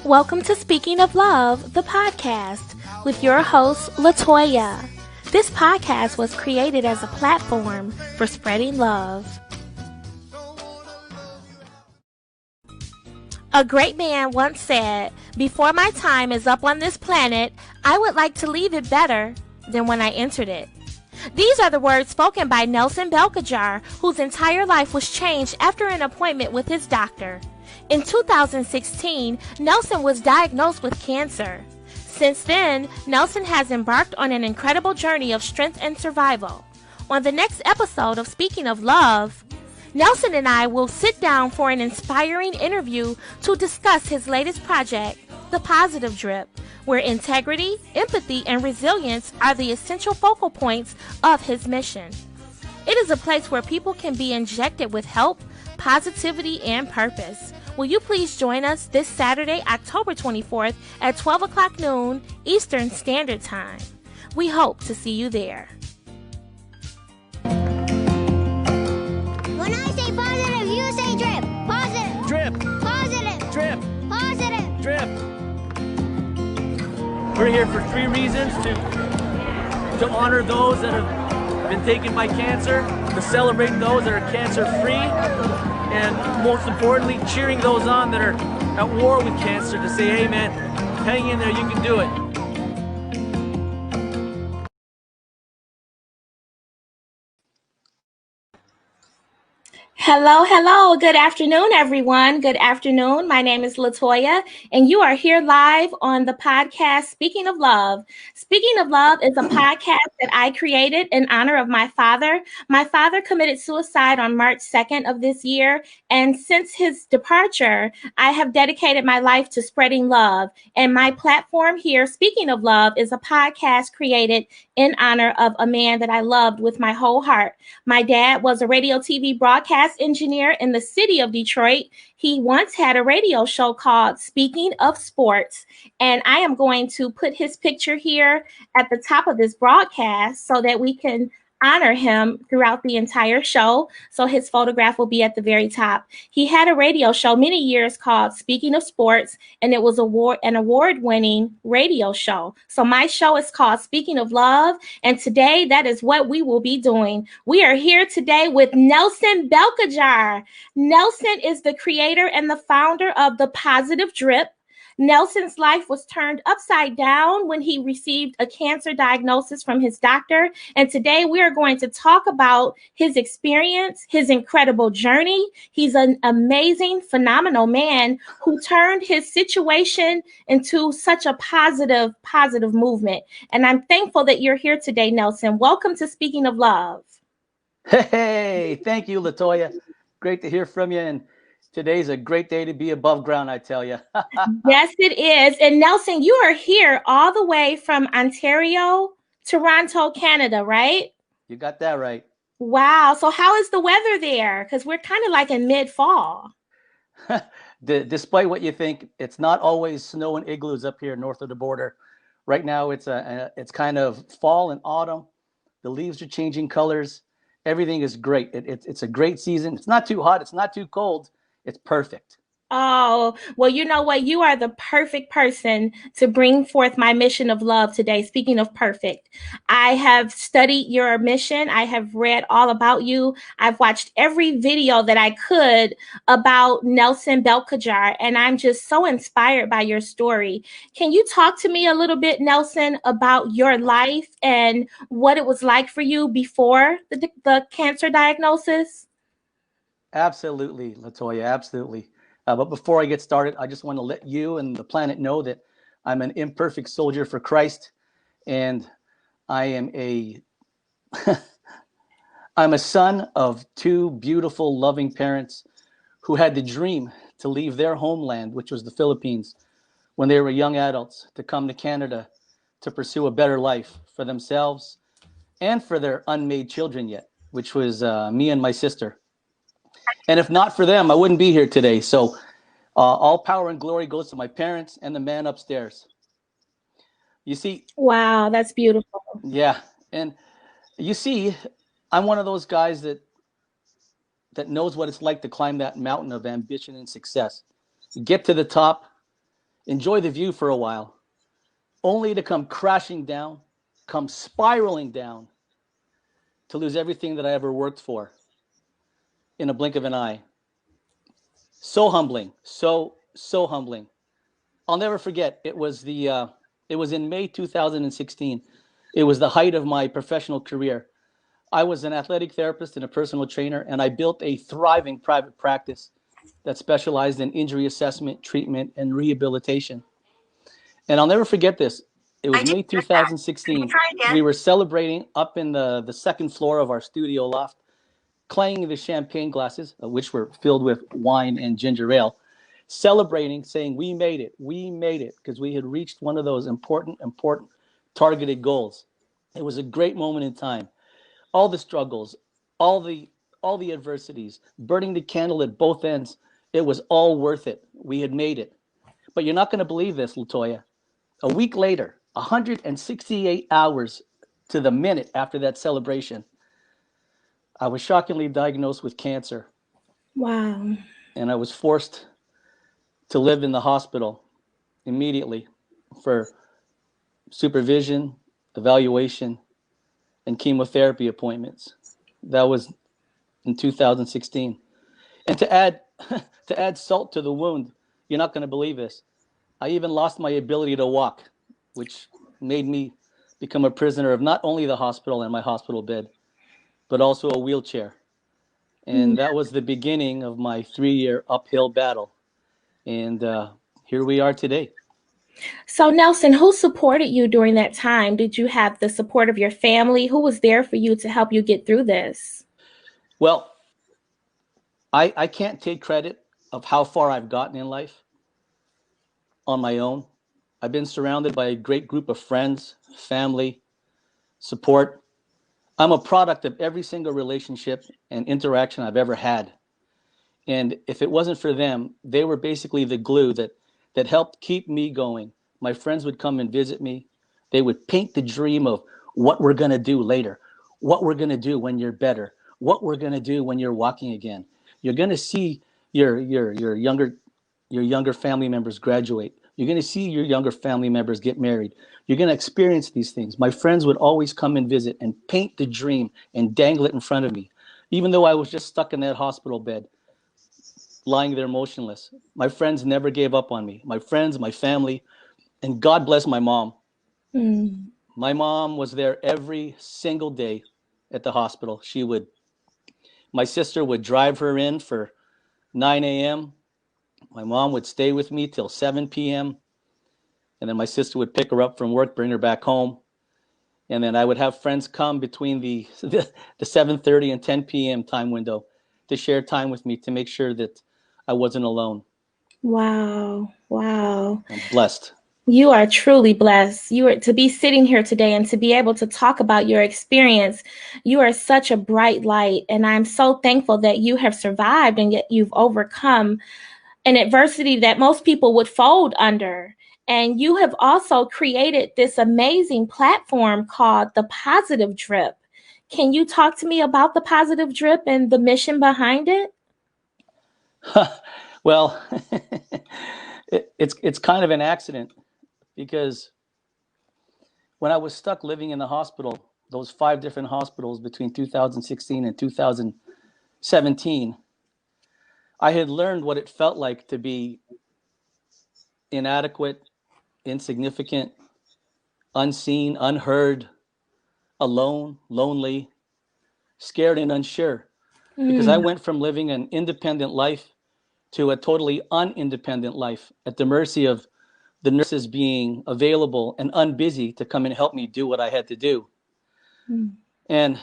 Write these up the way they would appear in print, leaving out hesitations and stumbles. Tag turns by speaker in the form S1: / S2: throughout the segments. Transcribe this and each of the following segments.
S1: Welcome to Speaking of Love, the podcast, with your host, LaToya. This podcast was created as a platform for spreading love. A great man once said, "Before my time is up on this planet, I would like to leave it better than when I entered it." These are the words spoken by Nelson Beltijar, whose entire life was changed after an appointment with his doctor. In 2016, Nelson was diagnosed with cancer. Since then, Nelson has embarked on an incredible journey of strength and survival. On the next episode of Speaking of Love, Nelson and I will sit down for an inspiring interview to discuss his latest project, The Positive Drip, where integrity, empathy, and resilience are the essential focal points of his mission. It is a place where people can be injected with help, positivity, and purpose. Will you please join us this Saturday, October 24th at 12 o'clock noon Eastern Standard Time? We hope to see you there.
S2: When I say positive, you say drip. Positive.
S3: Drip.
S2: Positive.
S3: Drip.
S2: Positive.
S3: Drip. We're here for three reasons: to honor those that have been taken by cancer, to celebrate those that are cancer-free, and most importantly, cheering those on that are at war with cancer to say, hey man, hang in there, you can do it.
S1: Hello. Good afternoon, everyone. Good afternoon. My name is LaToya, and you are here live on the podcast Speaking of Love. Speaking of Love is a podcast that I created in honor of my father. My father committed suicide on March 2nd of this year, and since his departure, I have dedicated my life to spreading love. And my platform here, Speaking of Love, is a podcast created in honor of a man that I loved with my whole heart. My dad was a radio TV broadcast engineer in the city of Detroit. He once had a radio show called Speaking of Sports, and I am going to put his picture here at the top of this broadcast so that we can honor him throughout the entire show. So his photograph will be at the very top. He had a radio show many years called Speaking of Sports, and it was an award-winning radio show. So my show is called Speaking of Love, and today that is what we will be doing. We are here today with Nelson Beltijar. Nelson is the creator and the founder of The Positive Drip. Nelson's life was turned upside down when he received a cancer diagnosis from his doctor. And today we are going to talk about his experience, his incredible journey. He's an amazing, phenomenal man who turned his situation into such a positive movement. And I'm thankful that you're here today, Nelson. Welcome to Speaking of Love.
S3: Hey, thank you, LaToya. Great to hear from you. And today's a great day to be above ground, I tell you.
S1: Yes, it is. And Nelson, you are here all the way from Ontario, Toronto, Canada, right?
S3: You got that right.
S1: Wow. So how is the weather there? Because we're kind of like in mid-fall.
S3: Despite what you think, it's not always snow and igloos up here north of the border. Right now, it's kind of fall and autumn. The leaves are changing colors. Everything is great. It's a great season. It's not too hot. It's not too cold. It's perfect.
S1: Oh, well, you know what? You are the perfect person to bring forth my mission of love today. Speaking of perfect, I have studied your mission. I have read all about you. I've watched every video that I could about Nelson Beltijar, and I'm just so inspired by your story. Can you talk to me a little bit, Nelson, about your life and what it was like for you before the cancer diagnosis?
S3: Absolutely, LaToya, absolutely. But before I get started, I just want to let you and the planet know that I'm an imperfect soldier for Christ, and I am I'm a son of two beautiful, loving parents who had the dream to leave their homeland, which was the Philippines, when they were young adults, to come to Canada to pursue a better life for themselves and for their unmade children yet, which was me and my sister. And if not for them, I wouldn't be here today. So all power and glory goes to my parents and the man upstairs. You see.
S1: Wow, that's beautiful.
S3: Yeah. And you see, I'm one of those guys that knows what it's like to climb that mountain of ambition and success. You get to the top, enjoy the view for a while, only to come crashing down, come spiraling down, to lose everything that I ever worked for in a blink of an eye. So humbling, so humbling. I'll never forget. It was in May 2016. It was the height of my professional career. I was an athletic therapist and a personal trainer, and I built a thriving private practice that specialized in injury assessment, treatment, and rehabilitation. And I'll never forget this. It was May 2016. We were celebrating up in the second floor of our studio loft, clanging the champagne glasses, which were filled with wine and ginger ale, celebrating, saying, we made it, because we had reached one of those important targeted goals. It was a great moment in time. All the struggles, all the adversities, burning the candle at both ends, it was all worth it. We had made it. But you're not going to believe this, Latoya. A week later, 168 hours to the minute after that celebration, I was shockingly diagnosed with cancer.
S1: Wow.
S3: And I was forced to live in the hospital immediately for supervision, evaluation, and chemotherapy appointments. That was in 2016. And to add salt to the wound, you're not going to believe this. I even lost my ability to walk, which made me become a prisoner of not only the hospital and my hospital bed, but also a wheelchair. And that was the beginning of my 3-year uphill battle. And here we are today.
S1: So, Nelson, who supported you during that time? Did you have the support of your family? Who was there for you to help you get through this?
S3: Well, I can't take credit of how far I've gotten in life on my own. I've been surrounded by a great group of friends, family, support. I'm a product of every single relationship and interaction I've ever had. And if it wasn't for them, they were basically the glue that helped keep me going. My friends would come and visit me. They would paint the dream of what we're going to do later, what we're going to do when you're better, what we're going to do when you're walking again. You're going to see your younger family members graduate. You're going to see your younger family members get married. You're going to experience these things. My friends would always come and visit and paint the dream and dangle it in front of me, even though I was just stuck in that hospital bed, lying there motionless. My friends never gave up on me. My friends, my family, and God bless my mom. My mom was there every single day at the hospital. My sister would drive her in for 9 a.m. My mom would stay with me till 7 p.m. And then my sister would pick her up from work, bring her back home. And then I would have friends come between the 7:30 and 10 p.m. time window to share time with me, to make sure that I wasn't alone.
S1: Wow. Wow.
S3: I'm blessed.
S1: You are truly blessed. You are to be sitting here today and to be able to talk about your experience. You are such a bright light. And I'm so thankful that you have survived and yet you've overcome an adversity that most people would fold under. And you have also created this amazing platform called the Positive Drip. Can you talk to me about the Positive Drip and the mission behind it?
S3: Well, it's kind of an accident, because when I was stuck living in the hospital, those 5 different hospitals between 2016 and 2017, I had learned what it felt like to be inadequate, insignificant, unseen, unheard, alone, lonely, scared, and unsure. Because I went from living an independent life to a totally unindependent life, at the mercy of the nurses being available and unbusy to come and help me do what I had to do. And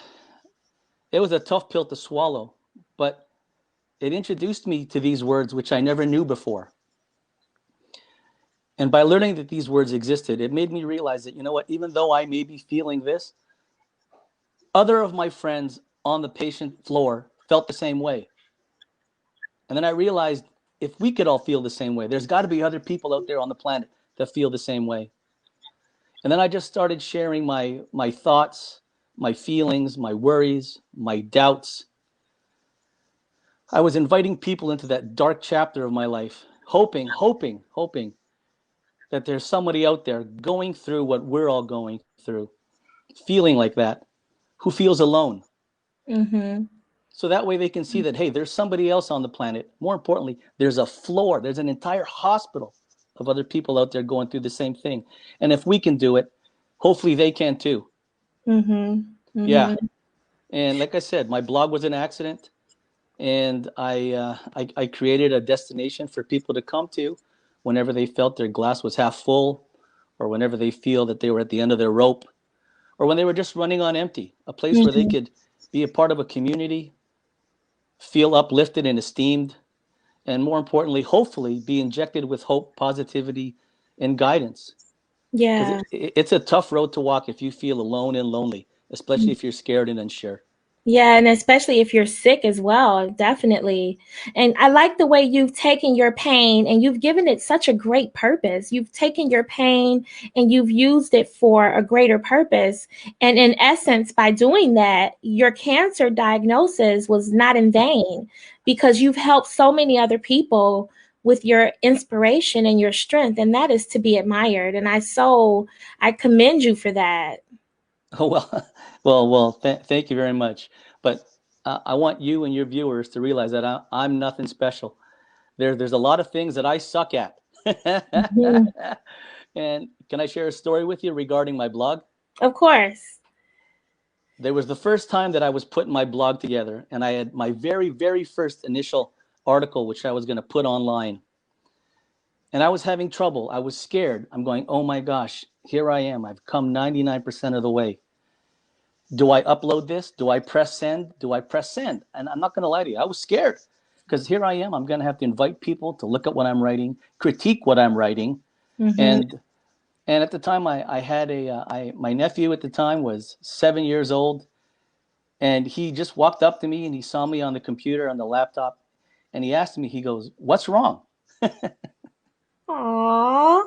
S3: it was a tough pill to swallow, but it introduced me to these words, which I never knew before. And by learning that these words existed, it made me realize that, you know what, even though I may be feeling this, other of my friends on the patient floor felt the same way. And then I realized, if we could all feel the same way, there's got to be other people out there on the planet that feel the same way. And then I just started sharing my thoughts, my feelings, my worries, my doubts. I was inviting people into that dark chapter of my life, hoping that there's somebody out there going through what we're all going through, feeling like that, who feels alone.
S1: Mm-hmm.
S3: So that way they can see that, hey, there's somebody else on the planet. More importantly, there's a floor, there's an entire hospital of other people out there going through the same thing. And if we can do it, hopefully they can too.
S1: Mm-hmm.
S3: Yeah.
S1: Mm-hmm.
S3: And like I said, my blog was an accident. And I created a destination for people to come to whenever they felt their glass was half full, or whenever they feel that they were at the end of their rope, or when they were just running on empty. A place where they
S1: Mm-hmm.
S3: could be a part of a community, feel uplifted and esteemed, and more importantly, hopefully be injected with hope, positivity, and guidance. Because
S1: Yeah.
S3: it's a tough road to walk if you feel alone and lonely, especially if you're scared and unsure.
S1: Yeah, and especially if you're sick as well, definitely. And I like the way you've taken your pain and you've given it such a great purpose. You've taken your pain and you've used it for a greater purpose. And in essence, by doing that, your cancer diagnosis was not in vain because you've helped so many other people with your inspiration and your strength. And that is to be admired. And I commend you for that.
S3: Oh well, thank you very much. But I want you and your viewers to realize that I'm nothing special. There's a lot of things that I suck at.
S1: Mhm.
S3: And can I share a story with you regarding my blog?
S1: Of course.
S3: There was the first time that I was putting my blog together, and I had my very, very first initial article, which I was going to put online. And I was having trouble. I was scared. I'm going, oh my gosh, here I am. I've come 99% of the way. Do I upload this? Do I press send? Do I press send? And I'm not going to lie to you, I was scared because here I am. I'm going to have to invite people to look at what I'm writing, critique what I'm writing,
S1: Hmm.
S3: and at the time I had my nephew at the time was 7 years old, and he just walked up to me and he saw me on the computer on the laptop, and he asked me. He goes, "What's wrong?"
S1: Aww.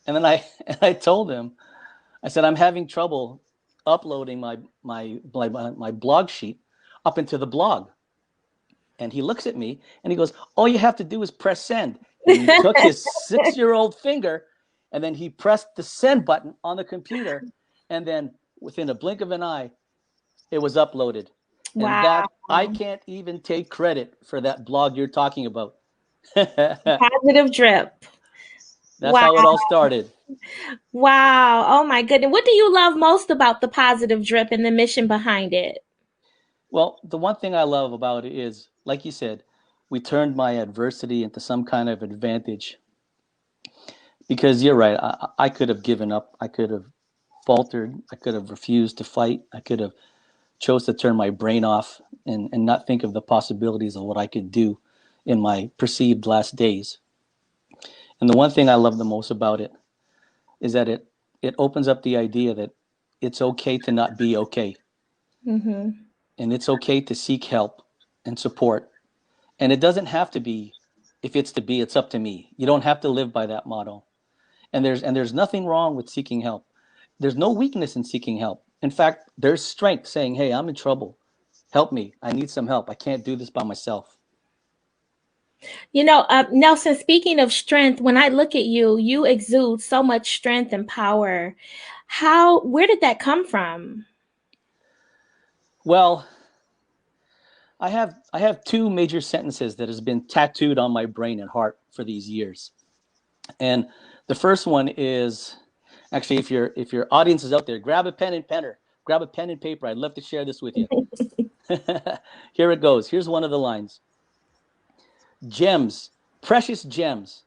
S3: And then I and I told him. I said, "I'm having trouble uploading my blog sheet up into the blog." And he looks at me and he goes, "All you have to do is press send." And he took his 6-year-old finger and then he pressed the send button on the computer. And then within a blink of an eye, it was uploaded. And
S1: Wow.
S3: I can't even take credit for that blog you're talking about. That's
S1: Positive drip. Wow.
S3: how it all started.
S1: Wow. Oh my goodness. What do you love most about the positive drip and the mission behind it?
S3: Well, the one thing I love about it is, like you said, we turned my adversity into some kind of advantage. Because you're right, I could have given up. I could have faltered. I could have refused to fight. I could have chose to turn my brain off and not think of the possibilities of what I could do in my perceived last days. And the one thing I love the most about it is that it opens up the idea that it's okay to not be okay.
S1: Hmm.
S3: And it's okay to seek help and support. And it doesn't have to be, if it's to be, it's up to me. You don't have to live by that motto. And there's nothing wrong with seeking help. There's no weakness in seeking help. In fact, there's strength saying, "Hey, I'm in trouble. Help me. I need some help. I can't do this by myself."
S1: Nelson, speaking of strength, when I look at you, you exude so much strength and power. Where did that come from?
S3: Well, I have two major sentences that has been tattooed on my brain and heart for these years. And the first one is, actually, if your audience is out there, grab a pen and penner, grab a pen and paper. I'd love to share this with you. Here it goes. Here's one of the lines. Gems, precious gems,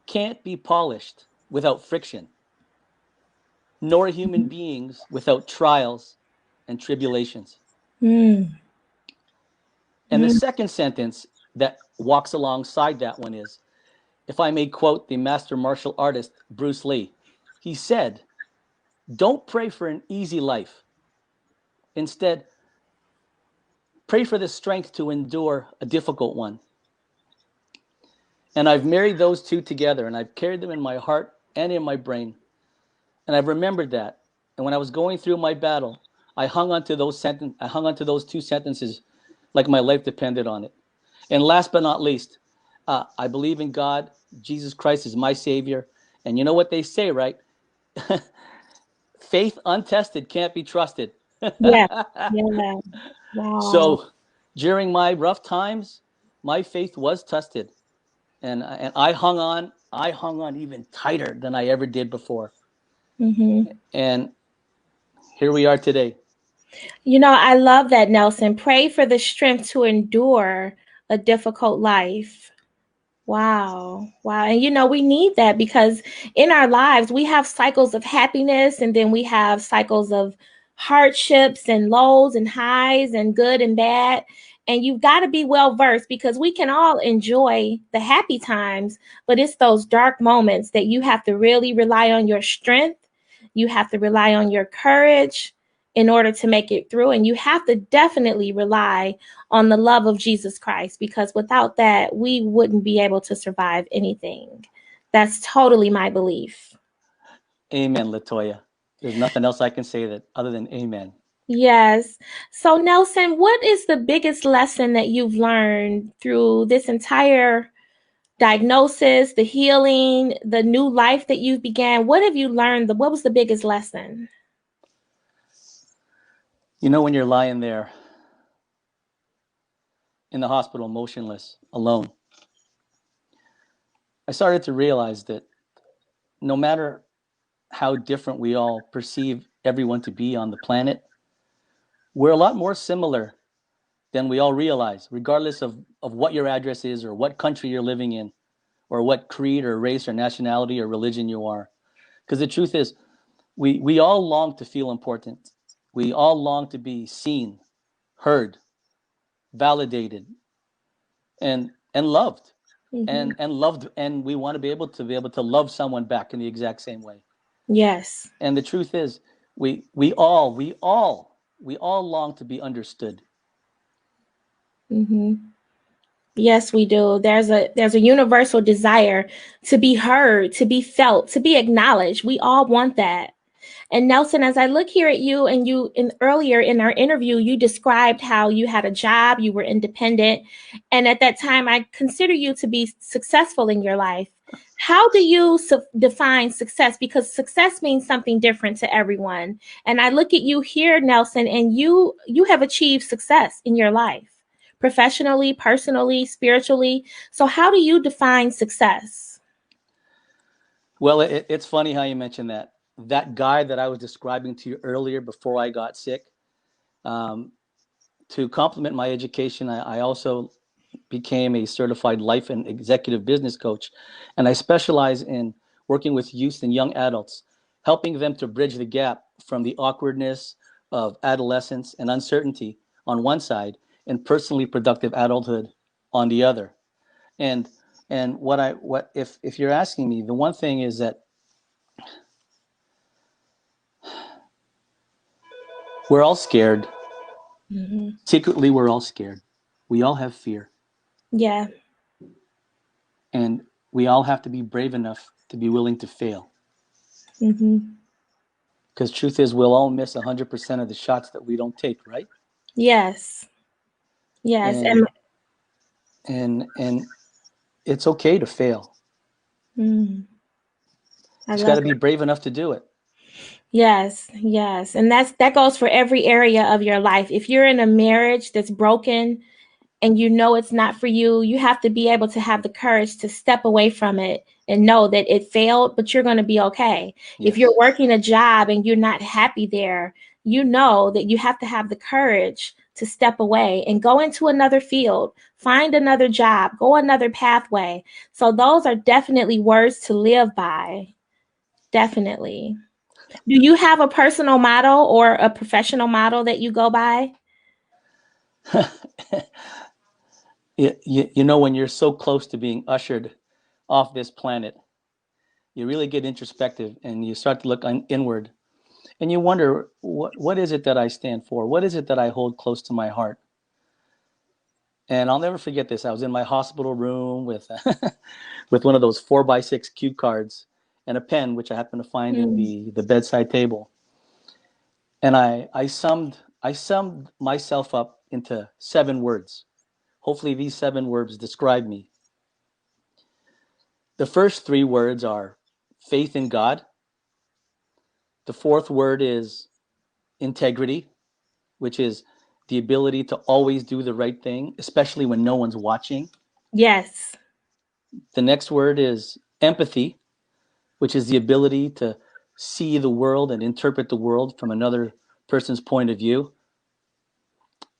S3: can't be polished without friction, nor human beings without trials and tribulations.
S1: Mm.
S3: And the second sentence that walks alongside that one is, if I may quote the master martial artist Bruce Lee, he said, "Don't pray for an easy life. Instead, pray for the strength to endure a difficult one." And I've married those two together and I've carried them in my heart and in my brain. And I've remembered that. And when I was going through my battle, I hung onto those two sentences like my life depended on it. And last but not least, I believe in God. Jesus Christ is my Savior. And you know what they say, right? Faith untested can't be trusted.
S1: Yeah. Yeah. Wow.
S3: So during my rough times, my faith was tested, and I hung on even tighter than I ever did before.
S1: Hmm.
S3: And here we are today.
S1: I love that, Nelson. Pray for the strength to endure a difficult life. Wow. Wow. And we need that because in our lives, we have cycles of happiness and then we have cycles of hardships and lows and highs and good and bad. And you've got to be well versed because we can all enjoy the happy times, but it's those dark moments that you have to really rely on your strength. You have to rely on your courage in order to make it through. And you have to definitely rely on the love of Jesus Christ, because without that, we wouldn't be able to survive anything. That's totally my belief.
S3: Amen, Latoya. There's nothing else I can say that other than amen.
S1: Yes. So, Nelson, what is the biggest lesson that you've learned through this entire diagnosis, the healing, the new life that you've began? What have you learned? What was the biggest lesson?
S3: When you're lying there in the hospital, motionless, alone, I started to realize that no matter how different we all perceive everyone to be on the planet, we're a lot more similar than we all realize, regardless of what your address is or what country you're living in or what creed or race or nationality or religion you are. Because the truth is, we all long to feel important. We all long to be seen, heard, validated, and loved.
S1: Hmm.
S3: And loved, and we want to be able to love someone back in the exact same way.
S1: Yes.
S3: And the truth is, we all long to be understood.
S1: Hmm. Yes, we do. There's a universal desire to be heard, to be felt, to be acknowledged. We all want that. And Nelson, as I look here at you, and earlier in our interview, you described how you had a job, you were independent, and at that time, I consider you to be successful in your life. How do you define success? Because success means something different to everyone. And I look at you here, Nelson, and you have achieved success in your life, professionally, personally, spiritually. So how do you define success?
S3: Well, it's funny how you mentioned that. That guy that I was describing to you earlier before I got sick, um, to complement my education, I also became a certified life and executive business coach. And I specialize in working with youth and young adults, helping them to bridge the gap from the awkwardness of adolescence and uncertainty on one side and personally productive adulthood on the other. And what if you're asking me, the one thing is that we're all scared.
S1: Hmm.
S3: Secretly, we're all scared. We all have fear.
S1: Yeah.
S3: And we all have to be brave enough to be willing to fail.
S1: Hmm.
S3: Because truth is, we'll all miss 100% of the shots that we don't take, right?
S1: Yes. Yes.
S3: And and it's okay to fail.
S1: Mm, I
S3: Just got
S1: love
S3: to be
S1: it.
S3: brave enough to do it.
S1: Yes, yes. And that goes for every area of your life. If you're in a marriage that's broken and you know it's not for you, you have to be able to have the courage to step away from it and know that it failed, but you're going to be okay. If
S3: Yes.
S1: you're working a job and you're not happy there, you know that you have to have the courage to step away and go into another field, find another job, go another pathway. So those are definitely words to live by. Definitely. Do you have a personal model or a professional model that you go by?
S3: When you're so close to being ushered off this planet, you really get introspective and you start to look inward and you wonder, what is it that I stand for? What is it that I hold close to my heart? And I'll never forget this. I was in my hospital room with with one of those 4x6 cue cards and a pen, which I happened to find in
S1: Mm,
S3: the bedside table. And I summed myself up into 7 words. Hopefully, these 7 words describe me. The first 3 words are faith in God. The fourth word is integrity, which is the ability to always do the right thing, especially when no one's watching.
S1: Yes.
S3: The next word is empathy, which is the ability to see the world and interpret the world from another person's point of view.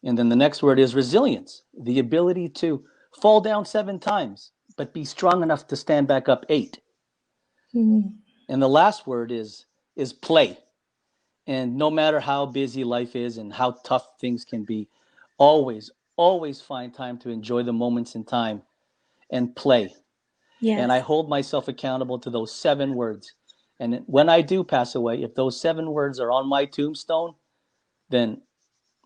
S3: And then the next word is resilience, the ability to fall down 7 times, but be strong enough to stand back up 8.
S1: Mm.
S3: And the last word is play. And no matter how busy life is and how tough things can be, always, always find time to enjoy the moments in time and play. And I
S1: Yes.
S3: hold myself accountable to those 7 words. And when I do pass away, if those 7 words are on my tombstone, then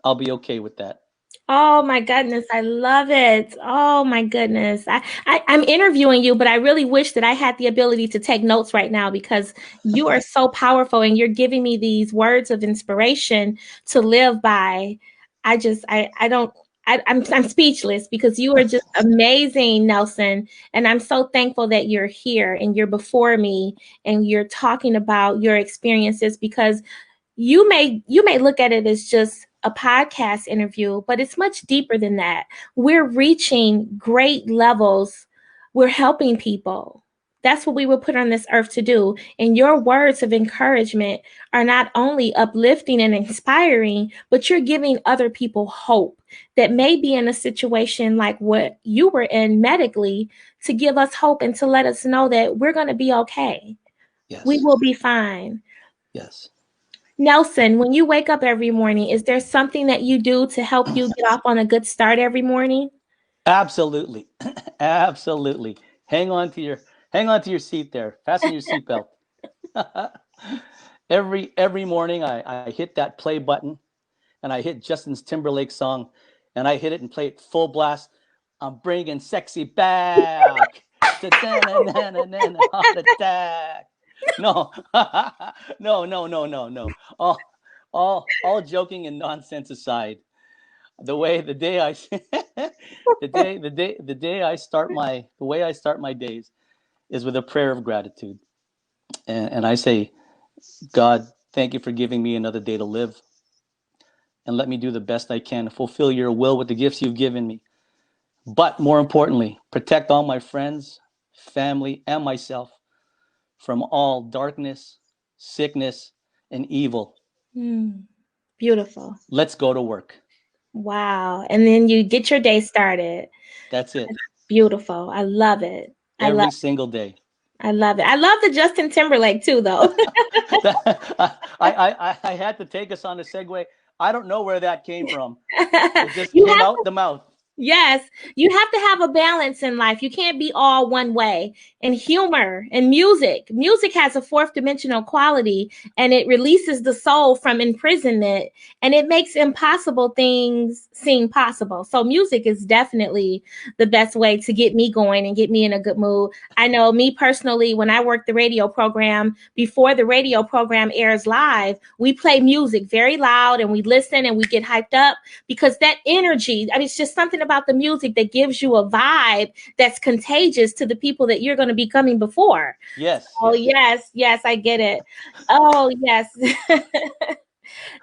S3: I'll be okay with that.
S1: Oh my goodness, I love it. Oh my goodness. I'm interviewing you, but I really wish that I had the ability to take notes right now because you are so powerful and you're giving me these words of inspiration to live by. I don't I'm speechless because you are just amazing, Nelson. And I'm so thankful that you're here and you're before me and you're talking about your experiences because you may look at it as just a podcast interview, but it's much deeper than that. We're reaching great levels. We're helping people. That's what we were put on this earth to do. And your words of encouragement are not only uplifting and inspiring, but you're giving other people hope that may be in a situation like what you were in medically to give us hope and to let us know that we're going to be okay. We
S3: Yes.
S1: will be fine.
S3: Yes.
S1: Nelson, when you wake up every morning, is there something that you do to help you get off on a good start every morning?
S3: Absolutely. Absolutely. Hang on to your seat there. Fasten your seatbelt. every morning I hit that play button and I hit Justin Timberlake's song and I hit it and play it full blast. I'm bringing sexy back. Heart attack. No, no. All joking and nonsense aside, the day I the way I start my days is with a prayer of gratitude, and I say, God, thank you for giving me another day to live, and let me do the best I can to fulfill your will with the gifts you've given me. But more importantly, protect all my friends, family, and myself from all darkness, sickness, and evil.
S1: Mm, beautiful.
S3: Let's go to work.
S1: Wow. And then you get your day started.
S3: That's it.
S1: Beautiful. I love it. I love
S3: Every single day.
S1: I love it. I love the Justin Timberlake too though.
S3: I had to take us on a segue. I don't know where that came from. It just
S1: You
S3: came
S1: have
S3: out the mouth.
S1: Yes, you have to have a balance in life. You can't be all one way. And humor and music has a fourth dimensional quality and it releases the soul from imprisonment and it makes impossible things seem possible. So music is definitely the best way to get me going and get me in a good mood. I know me personally, when I work the radio program, before the radio program airs live, we play music very loud and we listen and we get hyped up because that energy, I mean, it's just something about the music that gives you a vibe that's contagious to the people that you're going to be coming before.
S3: Yes,
S1: Oh,
S3: yes.
S1: yes, I get it. Oh, yes.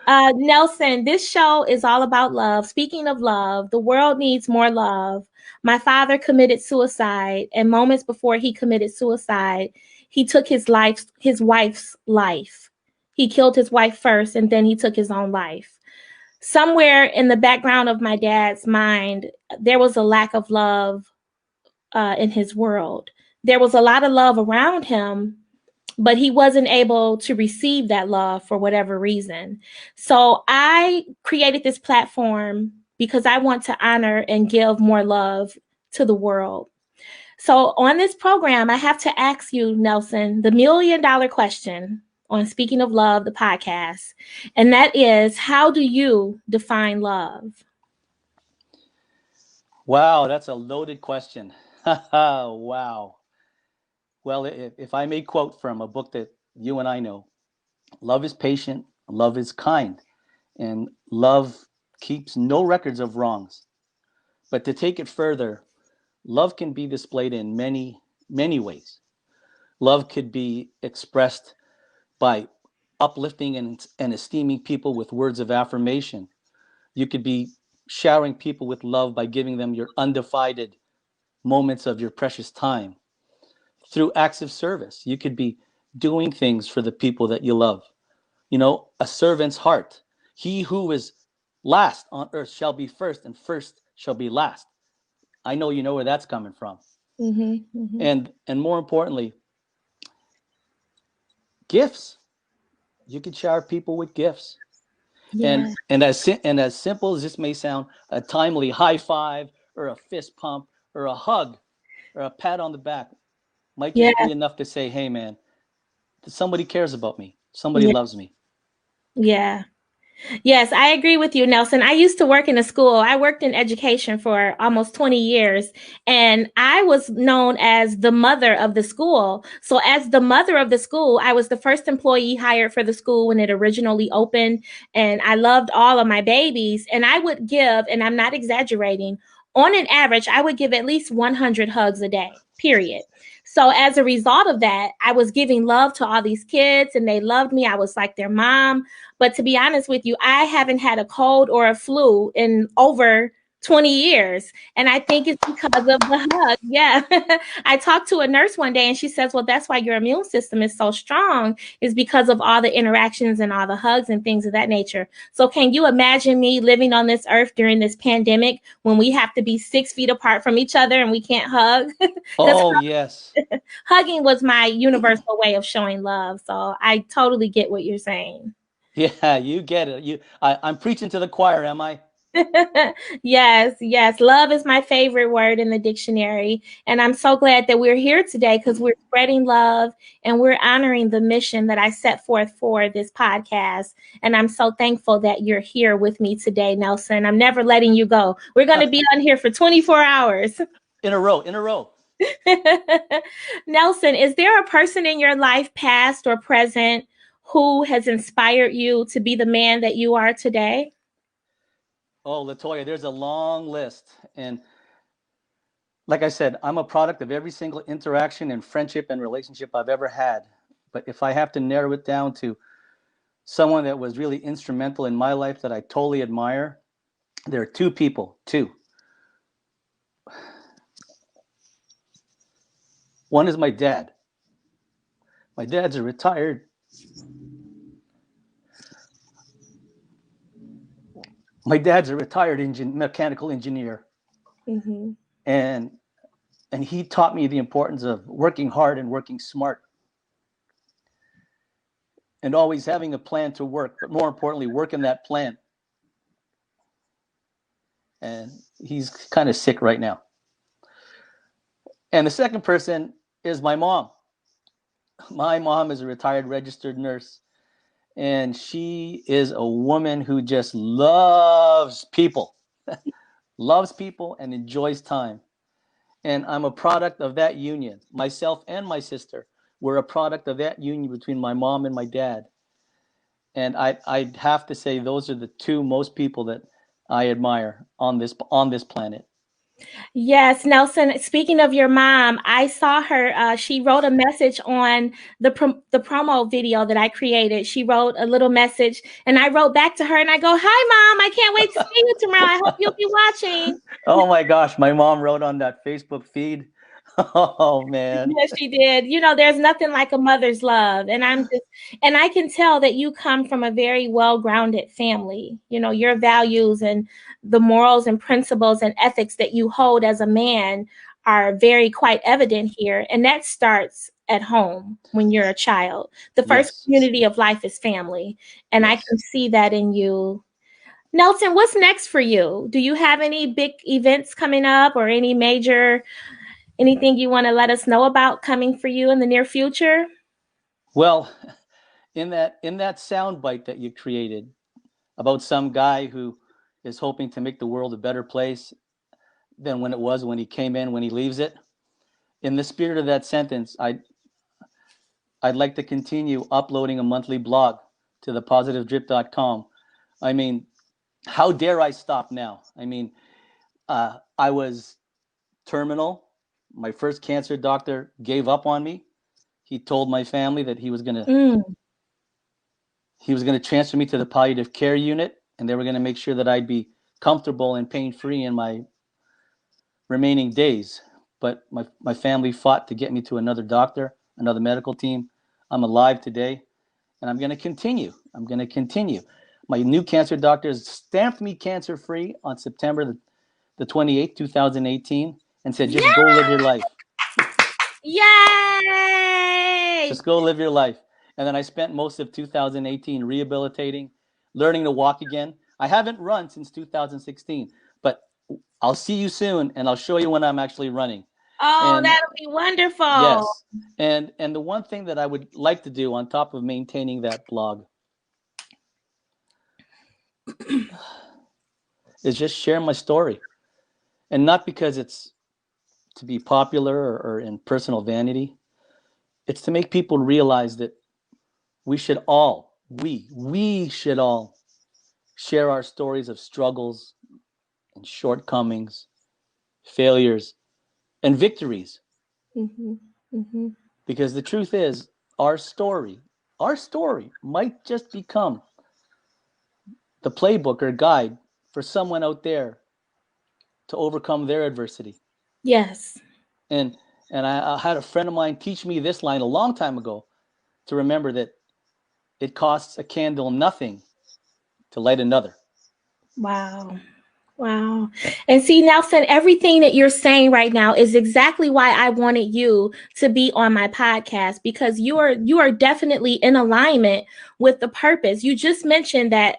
S1: Nelson, this show is all about love. Speaking of love, the world needs more love. My father committed suicide, and moments before he committed suicide, he took his wife's life. He killed his wife first, and then he took his own life. Somewhere in the background of my dad's mind, there was a lack of love in his world. There was a lot of love around him, but he wasn't able to receive that love for whatever reason. So I created this platform because I want to honor and give more love to the world. So on this program, I have to ask you, Nelson, the $1,000,000 question on Speaking of Love, the podcast. And that is, how do you define love?
S3: Wow, that's a loaded question. Wow. Well, if I may quote from a book that you and I know, love is patient, love is kind, and love keeps no records of wrongs. But to take it further, love can be displayed in many, many ways. Love could be expressed by uplifting and esteeming people with words of affirmation. You could be showering people with love by giving them your undivided moments of your precious time. Through acts of service, you could be doing things for the people that you love. You know, a servant's heart. He who is last on earth shall be first, and first shall be last. I know you know where that's coming from.
S1: Mm-hmm, mm-hmm.
S3: And more importantly, gifts. You could shower people with gifts.
S1: Yeah,
S3: And as simple as this may sound, a timely high five or a fist pump or a hug or a pat on the back might
S1: yeah,
S3: just be enough to say, hey man, somebody cares about me. Somebody
S1: yeah,
S3: loves me.
S1: yeah. Yes, I agree with you, Nelson. I used to work in a school. I worked in education for almost 20 years, and I was known as the mother of the school. So, as the mother of the school, I was the first employee hired for the school when it originally opened, and I loved all of my babies. And I would give, and I'm not exaggerating, on an average, I would give at least 100 hugs a day, period. So, as a result of that, I was giving love to all these kids, and they loved me. I was like their mom. But to be honest with you, I haven't had a cold or a flu in over 20 years. And I think it's because of the hug. Yeah. I talked to a nurse one day and she says, well, that's why your immune system is so strong, is because of all the interactions and all the hugs and things of that nature. So can you imagine me living on this earth during this pandemic when we have to be 6 feet apart from each other and we can't hug? Because
S3: Oh, yes.
S1: hugging was my universal way of showing love. So I totally get what you're saying.
S3: Yeah, you get it. I'm preaching to the choir, am I?
S1: Yes, yes. Love is my favorite word in the dictionary. And I'm so glad that we're here today because we're spreading love and we're honoring the mission that I set forth for this podcast. And I'm so thankful that you're here with me today, Nelson. I'm never letting you go. We're going to be on here for 24 hours.
S3: In a row, in a row.
S1: Nelson, is there a person in your life, past or present, who has inspired you to be the man that you are today?
S3: Oh, Latoya, there's a long list. And like I said, I'm a product of every single interaction and friendship and relationship I've ever had. But if I have to narrow it down to someone that was really instrumental in my life that I totally admire, there are two people, two. One is my dad. My dad's a retired mechanical engineer,
S1: Mm-hmm.
S3: and he taught me the importance of working hard and working smart, and always having a plan to work, but more importantly, work in that plan. And he's kind of sick right now. And the second person is my mom. My mom is a retired registered nurse, and she is a woman who just loves people and enjoys time. And I'm a product of that union. Myself and my sister were a product of that union between my mom and my dad. And I'd have to say those are the two most people that I admire on this planet.
S1: Yes, Nelson. Speaking of your mom, I saw her. She wrote a message on the promo video that I created. She wrote a little message, and I wrote back to her, and I go, "Hi, Mom. I can't wait to see you tomorrow. I hope you'll be watching."
S3: Oh my gosh, my mom wrote on that Facebook feed. Oh man.
S1: Yes, she did. You know, there's nothing like a mother's love. And I can tell that you come from a very well-grounded family. You know, your values and the morals and principles and ethics that you hold as a man are very quite evident here. And that starts at home when you're a child. The first
S3: Yes.
S1: community of life is family. And I
S3: Yes.
S1: can see that in you. Nelson, what's next for you? Do you have any big events coming up or any major anything you want to let us know about coming for you in the near future?
S3: Well, in that sound bite that you created about some guy who is hoping to make the world a better place than when it was when he came in, when he leaves it. In the spirit of that sentence, I'd like to continue uploading a monthly blog to thepositivedrip.com. I mean, how dare I stop now? I mean, I was terminal. My first cancer doctor gave up on me. he told my family that he was going to
S1: Mm.
S3: transfer me to the palliative care unit, and they were going to make sure that I'd be comfortable and pain-free in my remaining days. But my family fought to get me to another doctor, another medical team. I'm alive today, and I'm going to continue. My new cancer doctor stamped me cancer-free on September the 28th, 2018, and said, just go live your life.
S1: Yay!
S3: Just go live your life. And then I spent most of 2018 rehabilitating, learning to walk again. I haven't run since 2016, but I'll see you soon, and I'll show you when I'm actually running.
S1: Oh,
S3: And
S1: that'll be wonderful.
S3: yes, and the one thing that I would like to do on top of maintaining that blog is just share my story, and not because it's to be popular or in personal vanity. It's to make people realize that we should all share our stories of struggles and shortcomings, failures, and victories.
S1: Mm-hmm. Mm-hmm.
S3: Because the truth is, our story might just become the playbook or guide for someone out there to overcome their adversity.
S1: Yes.
S3: And I had a friend of mine teach me this line a long time ago, to remember that it costs a candle nothing to light another.
S1: Wow. Wow. And see, Nelson, everything that you're saying right now is exactly why I wanted you to be on my podcast, because you are definitely in alignment with the purpose. You just mentioned that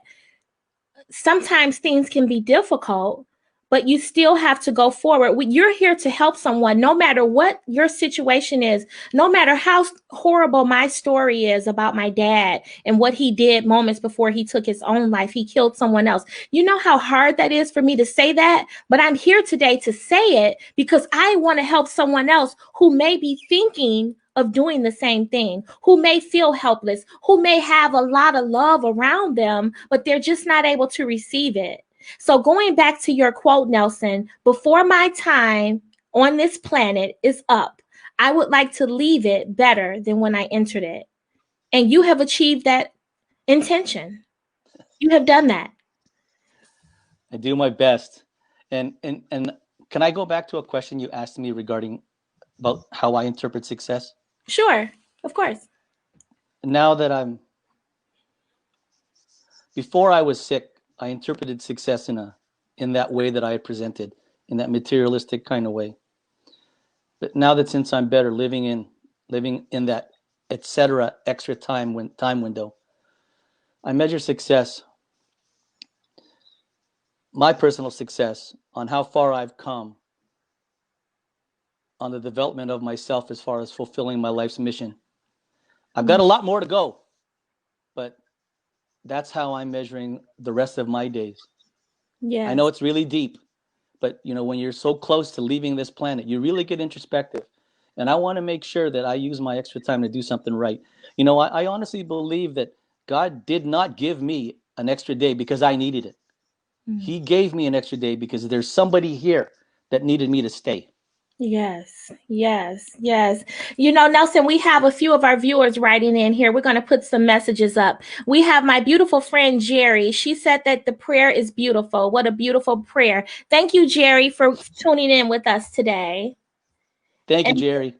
S1: sometimes things can be difficult, but you still have to go forward. You're here to help someone, no matter what your situation is, no matter how horrible my story is about my dad and what he did moments before he took his own life. He killed someone else. You know how hard that is for me to say that, but I'm here today to say it because I want to help someone else who may be thinking of doing the same thing, who may feel helpless, who may have a lot of love around them, but they're just not able to receive it. So going back to your quote, Nelson, before my time on this planet is up, I would like to leave it better than when I entered it. And you have achieved that intention. You have done that.
S3: I do my best. And can I go back to a question you asked me regarding about how I interpret success?
S1: Sure, of course.
S3: Now that before I was sick, I interpreted success in that way that I had presented, in that materialistic kind of way. But now that since I'm better, living in that etc. extra time window, I measure success, my personal success, on how far I've come on the development of myself as far as fulfilling my life's mission. I've got a lot more to go, but that's how I'm measuring the rest of my days.
S1: Yes.
S3: I know it's really deep, but when you're so close to leaving this planet, you really get introspective. And I want to make sure that I use my extra time to do something right. I honestly believe that God did not give me an extra day because I needed it. He gave me an extra day because there's somebody here that needed me to stay.
S1: Yes, yes, yes. Nelson, we have a few of our viewers writing in here. We're going to put some messages up. We have my beautiful friend, Jerry. She said that the prayer is beautiful. What a beautiful prayer. Thank you, Jerry, for tuning in with us today.
S3: Thank you, Jerry.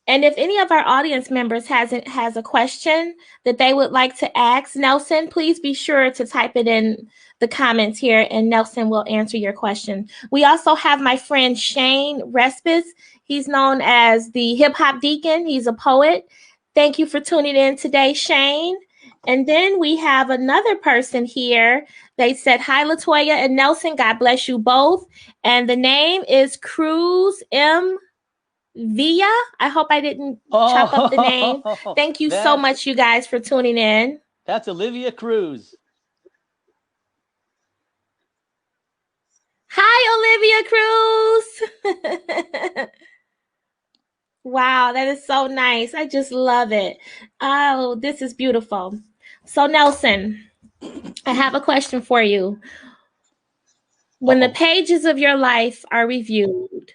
S1: And if any of our audience members has a question that they would like to ask Nelson, please be sure to type it in the comments here, and Nelson will answer your question. We also have my friend Shane Respis. He's known as the Hip Hop Deacon. He's a poet. Thank you for tuning in today, Shane. And then we have another person here. They said, hi, Latoya and Nelson. God bless you both. And the name is Cruz M. Via. I hope I didn't chop up the name. Thank you so much, you guys, for tuning in.
S3: That's Olivia Cruz.
S1: Hi, Olivia Cruz. Wow, that is so nice. I just love it. Oh, this is beautiful. So, Nelson, I have a question for you. When the pages of your life are reviewed,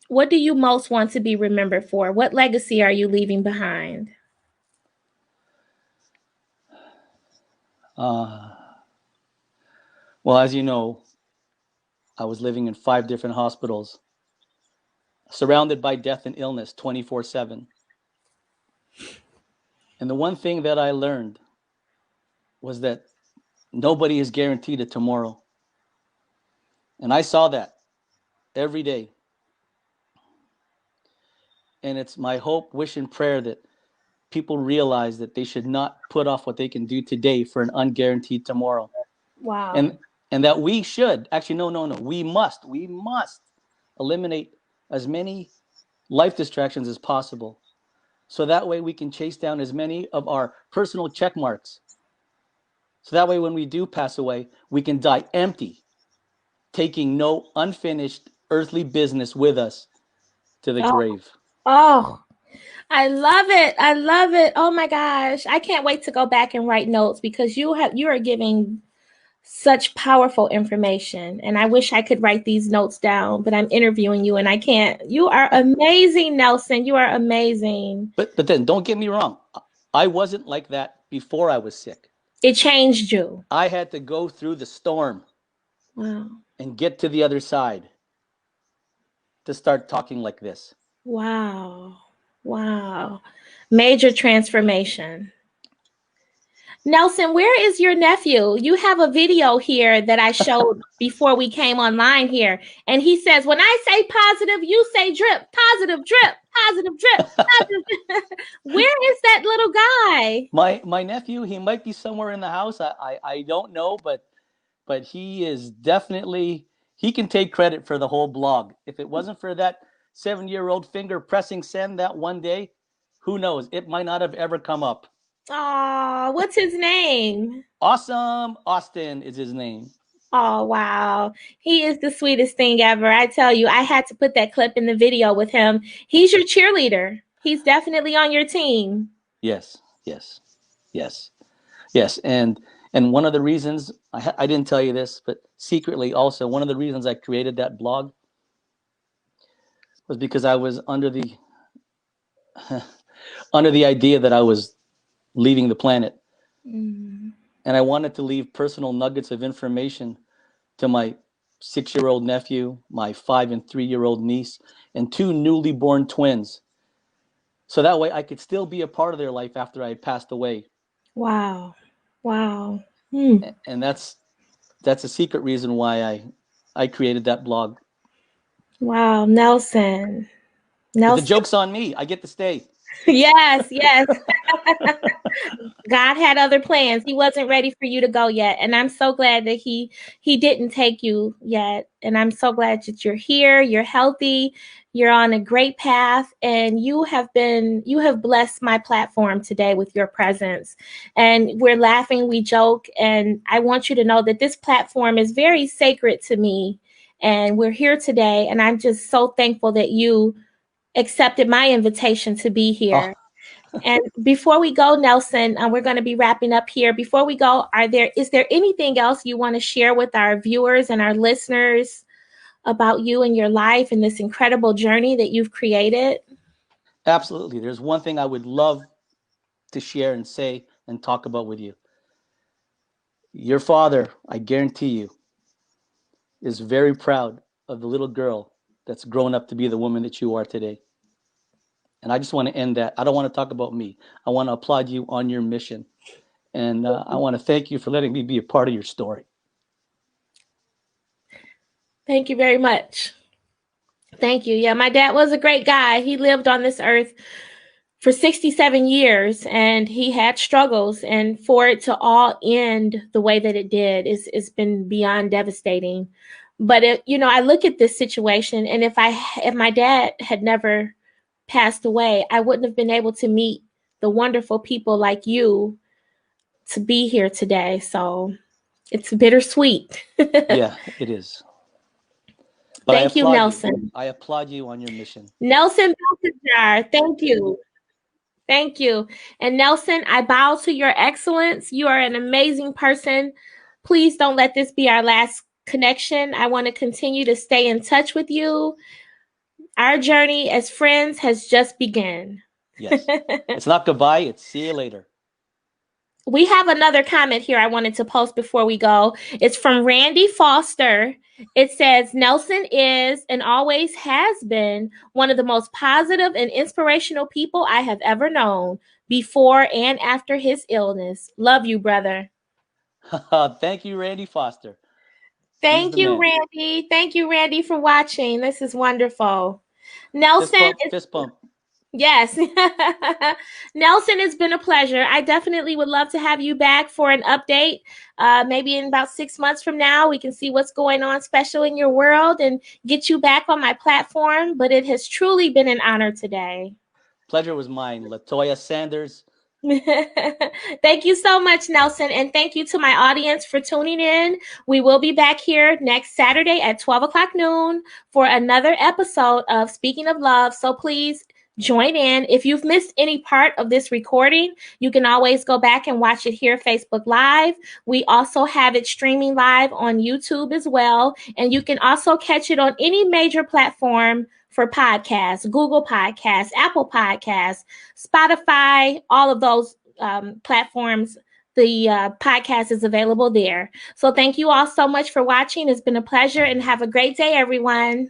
S1: What do you most want to be remembered for? What legacy are you leaving behind?
S3: Well, as you know, I was living in 5 different hospitals, surrounded by death and illness 24/7. And the one thing that I learned was that nobody is guaranteed a tomorrow. And I saw that every day. And it's my hope, wish, and prayer that people realize that they should not put off what they can do today for an unguaranteed tomorrow.
S1: Wow.
S3: And that we should actually no, we must eliminate as many life distractions as possible, so that way we can chase down as many of our personal check marks, so that way when we do pass away, we can die empty, taking no unfinished earthly business with us to the grave.
S1: Oh, I love it. I love it. Oh my gosh. I can't wait to go back and write notes because you are giving such powerful information, and I wish I could write these notes down, but I'm interviewing you and I can't. You are amazing, Nelson. You are amazing.
S3: But then don't get me wrong. I wasn't like that before I was sick.
S1: It changed you.
S3: I had to go through the storm.
S1: Wow.
S3: And get to the other side to start talking like this.
S1: Wow. Wow. Major transformation. Nelson, where is your nephew? You have a video here that I showed before we came online here. And he says, when I say positive, you say drip, positive drip, positive drip, positive drip. Where is that little guy?
S3: My nephew, he might be somewhere in the house. I don't know, but he is definitely, he can take credit for the whole blog. If it wasn't for that 7-year-old finger pressing send that one day, who knows? It might not have ever come up.
S1: Oh, what's his name?
S3: Awesome Austin is his name.
S1: Oh, wow. He is the sweetest thing ever. I tell you, I had to put that clip in the video with him. He's your cheerleader. He's definitely on your team.
S3: Yes. And one of the reasons, I didn't tell you this, but secretly also, one of the reasons I created that blog was because I was under the idea that I was leaving the planet. And I wanted to leave personal nuggets of information to my 6-year-old nephew, my 5 and 3-year-old niece, and 2 newly born twins. So that way I could still be a part of their life after I had passed away.
S1: Wow.
S3: And that's a secret reason why I created that blog.
S1: Wow, Nelson.
S3: But the joke's on me. I get to stay.
S1: Yes. God had other plans. He wasn't ready for you to go yet. And I'm so glad that he didn't take you yet. And I'm so glad that you're here, you're healthy, you're on a great path, and you have blessed my platform today with your presence. And we're laughing, we joke, and I want you to know that this platform is very sacred to me. And we're here today, and I'm just so thankful that you accepted my invitation to be here. And before we go, Nelson, we're going to be wrapping up here. Before we go, is there anything else you want to share with our viewers and our listeners about you and your life and this incredible journey that you've created?
S3: Absolutely. There's one thing I would love to share and say and talk about with you. Your father, I guarantee you, is very proud of the little girl that's grown up to be the woman that you are today. And I just want to end that. I don't want to talk about me. I want to applaud you on your mission. And I want to thank you for letting me be a part of your story.
S1: Thank you very much. Thank you. Yeah, my dad was a great guy. He lived on this earth for 67 years and he had struggles. And for it to all end the way that it did, it's been beyond devastating. But I look at this situation, and if my dad had never passed away, I wouldn't have been able to meet the wonderful people like you to be here today. So it's bittersweet.
S3: Yeah, it is. But
S1: thank you, Nelson.
S3: I applaud you on your mission.
S1: Nelson Beltijar, thank you. Thank you. And Nelson, I bow to your excellence. You are an amazing person. Please don't let this be our last connection. I want to continue to stay in touch with you. Our journey as friends has just begun.
S3: Yes. It's not goodbye, it's see you later.
S1: We have another comment here I wanted to post before we go. It's from Randy Foster. It says, Nelson is and always has been one of the most positive and inspirational people I have ever known before and after his illness. Love you, brother.
S3: Thank you, Randy Foster. He's
S1: Thank
S3: the
S1: you,
S3: man.
S1: Randy. Thank you, Randy, for watching. This is wonderful.
S3: Fist
S1: Nelson
S3: bump,
S1: is
S3: fist bump.
S1: Yes. Nelson, it's been a pleasure. I definitely would love to have you back for an update. Maybe in about 6 months from now, we can see what's going on special in your world and get you back on my platform. But it has truly been an honor today.
S3: Pleasure was mine. Latoya Sanders.
S1: Thank you so much, Nelson. And thank you to my audience for tuning in. We will be back here next Saturday at 12 o'clock noon for another episode of Speaking of Love. So please join in. If you've missed any part of this recording, you can always go back and watch it here, Facebook Live. We also have it streaming live on YouTube as well. And you can also catch it on any major platform for podcasts, Google Podcasts, Apple Podcasts, Spotify, all of those platforms. The podcast is available there. So thank you all so much for watching. It's been a pleasure and have a great day, everyone.